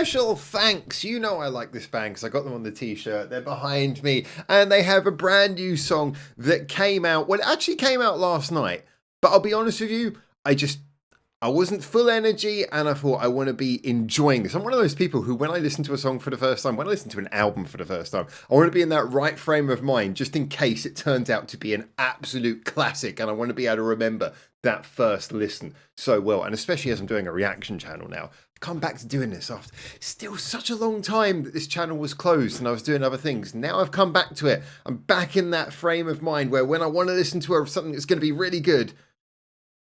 Special thanks. You know I like this band because I got them on the t-shirt. They're behind me and they have a brand new song that came out. Well, it actually came out last night, but I'll be honest with you, I wasn't full energy and I thought I want to be enjoying this. I'm one of those people who, when I listen to a song for the first time, when I listen to an album for the first time, I want to be in that right frame of mind just in case it turns out to be an absolute classic, and I want to be able to remember that first listen so well. And especially as I'm doing a reaction channel now, I've come back to doing this after still such a long time that this channel was closed and I was doing other things. Now I've come back to it. I'm back in that frame of mind where when I want to listen to something that's going to be really good,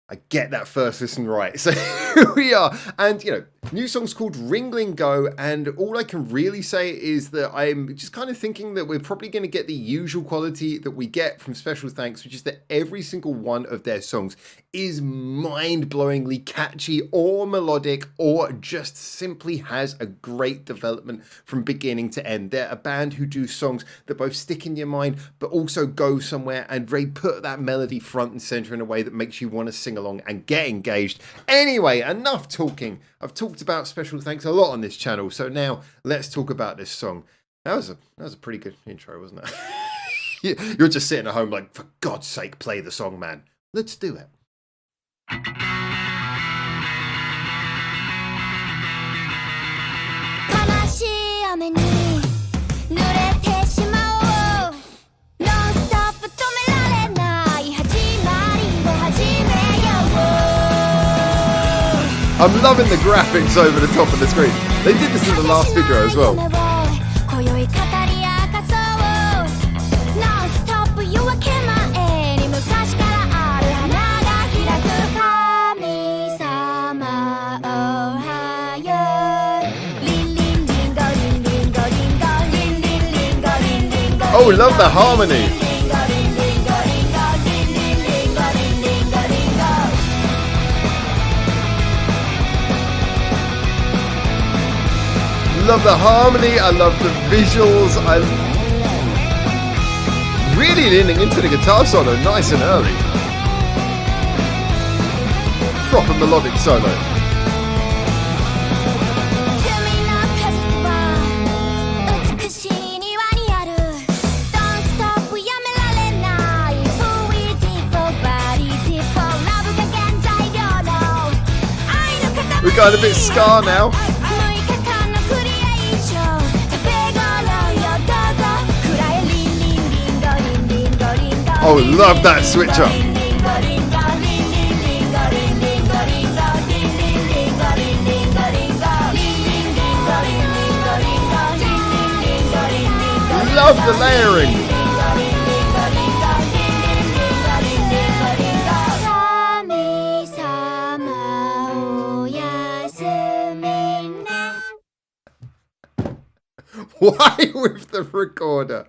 I get that first listen right. So here we are. And, you know, new song's called Ringling Go. And all I can really say is that I'm just kind of thinking that we're probably going to get the usual quality that we get from Special Thanks, which is that every single one of their songs is mind-blowingly catchy or melodic or just simply has a great development from beginning to end. They're a band who do songs that both stick in your mind but also go somewhere, and they put that melody front and center in a way that makes you want to sing along and get engaged. Anyway, enough talking. I've talked about Special Thanks a lot on this channel, so now let's talk about this song. That was a pretty good intro, wasn't it? You're just sitting at home like, for God's sake, play the song, man. Let's do it. I'm loving the graphics over the top of the screen. They did this in the last video as well. Oh, love the harmony. Love the harmony, I love the visuals, I'm really leaning into the guitar solo nice and early. Proper melodic solo. We're going a bit ska now. Oh, love that switch up. Love the layering. Why with the recorder?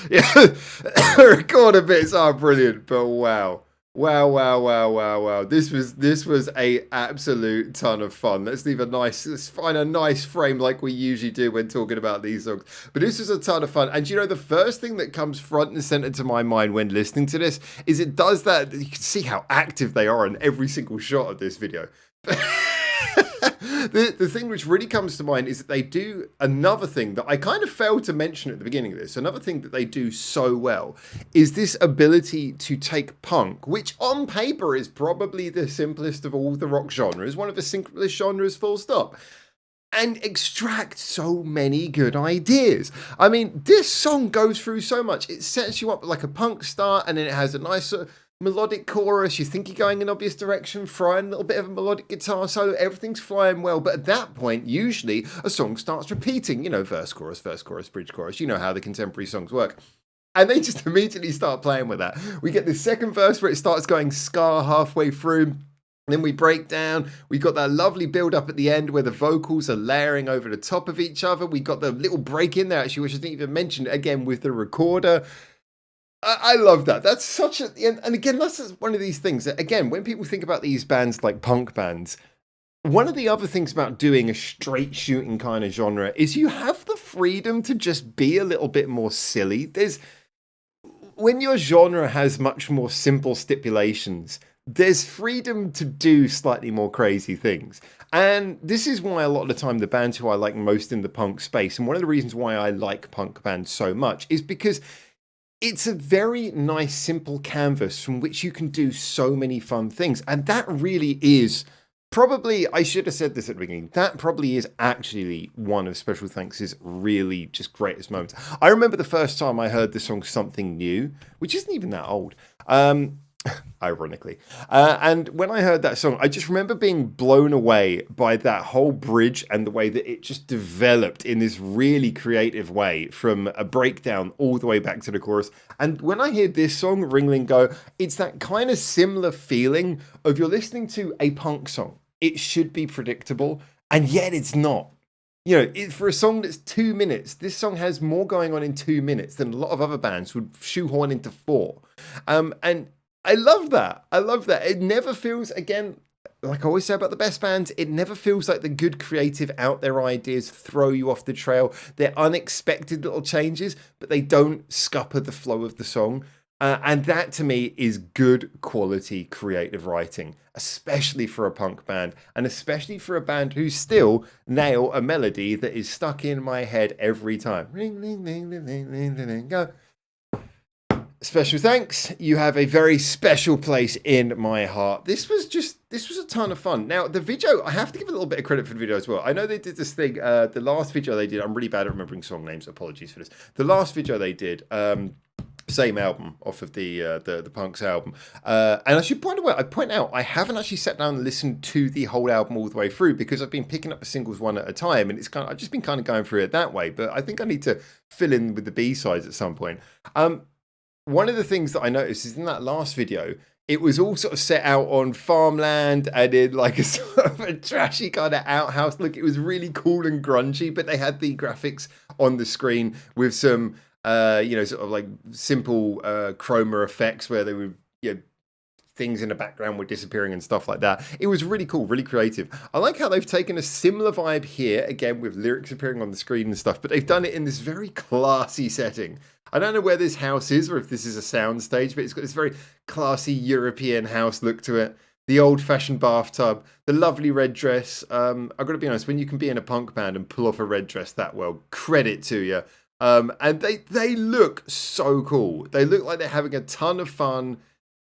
Yeah, recorder bits are brilliant, but wow. This was a absolute ton of fun. Let's find a nice frame like we usually do when talking about these songs. But this was a ton of fun. And you know, the first thing that comes front and center to my mind when listening to this is it does that. You can see how active they are in every single shot of this video. The thing which really comes to mind is that they do another thing that I kind of failed to mention at the beginning of this. Another thing that they do so well is this ability to take punk, which on paper is probably the simplest of all the rock genres, one of the simplest genres, full stop, and extract so many good ideas. I mean, this song goes through so much. It sets you up like a punk start, and then it has a nice melodic chorus. You think you're going in an obvious direction, throwing a little bit of a melodic guitar solo, everything's flying well, but at that point usually a song starts repeating, you know, verse chorus, bridge chorus. You know how the contemporary songs work, and they just immediately start playing with that. We get the second verse where it starts going ska halfway through. Then we break down. We got that lovely build up at the end where the vocals are layering over the top of each other. We got the little break in there actually, which I didn't even mention, again with the recorder. I love that. That's such a... And again, that's one of these things that, again, when people think about these bands like punk bands, one of the other things about doing a straight shooting kind of genre is you have the freedom to just be a little bit more silly. When your genre has much more simple stipulations, there's freedom to do slightly more crazy things. And this is why a lot of the time the bands who I like most in the punk space, and one of the reasons why I like punk bands so much, is because it's a very nice, simple canvas from which you can do so many fun things. And that really is probably, I should have said this at the beginning, that probably is actually one of Special Thanks' really just greatest moments. I remember the first time I heard the song Something New, which isn't even that old. Ironically. And when I heard that song, I just remember being blown away by that whole bridge and the way that it just developed in this really creative way from a breakdown all the way back to the chorus. And when I hear this song, Ringling Go, it's that kind of similar feeling of you're listening to a punk song. It should be predictable, and yet it's not. You know, for a song that's 2 minutes, this song has more going on in 2 minutes than a lot of other bands would shoehorn into 4. And I love that. I love that. It never feels, again, like I always say about the best bands, it never feels like the good creative out there ideas throw you off the trail. They're unexpected little changes, but they don't scupper the flow of the song. And that to me is good quality creative writing, especially for a punk band, and especially for a band who still nail a melody that is stuck in my head every time. Ring, ring, ring, ring, ring, ring, ring, ring, go. Special Thanks. You have a very special place in my heart. This was a ton of fun. Now, the video, I have to give a little bit of credit for the video as well. I know they did this thing, the last video they did, I'm really bad at remembering song names, apologies for this. The last video they did, same album off of the Punks album. And I should point out, I haven't actually sat down and listened to the whole album all the way through because I've been picking up the singles one at a time, and I've just been kind of going through it that way. But I think I need to fill in with the B-sides at some point. One of the things that I noticed is in that last video, it was all sort of set out on farmland and in like a sort of a trashy kind of outhouse look. It was really cool and grungy, but they had the graphics on the screen with some sort of like simple chroma effects where they were, things in the background were disappearing and stuff like that. It was really cool, really creative. I like how they've taken a similar vibe here, again, with lyrics appearing on the screen and stuff, but they've done it in this very classy setting. I don't know where this house is or if this is a sound stage, but it's got this very classy European house look to it. The old-fashioned bathtub, the lovely red dress. I've got to be honest, when you can be in a punk band and pull off a red dress that well, credit to you. And they look so cool. They look like they're having a ton of fun.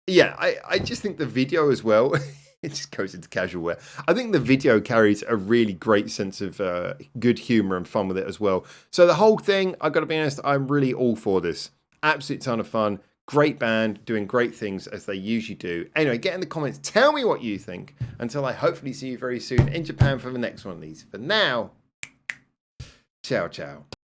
Yeah, I just think the video as well, it just goes into casual wear. I think the video carries a really great sense of good humor and fun with it as well. So the whole thing, I've got to be honest, I'm really all for this. Absolute ton of fun. Great band, doing great things as they usually do. Anyway, get in the comments. Tell me what you think. Until I hopefully see you very soon in Japan for the next one of these. For now, ciao, ciao.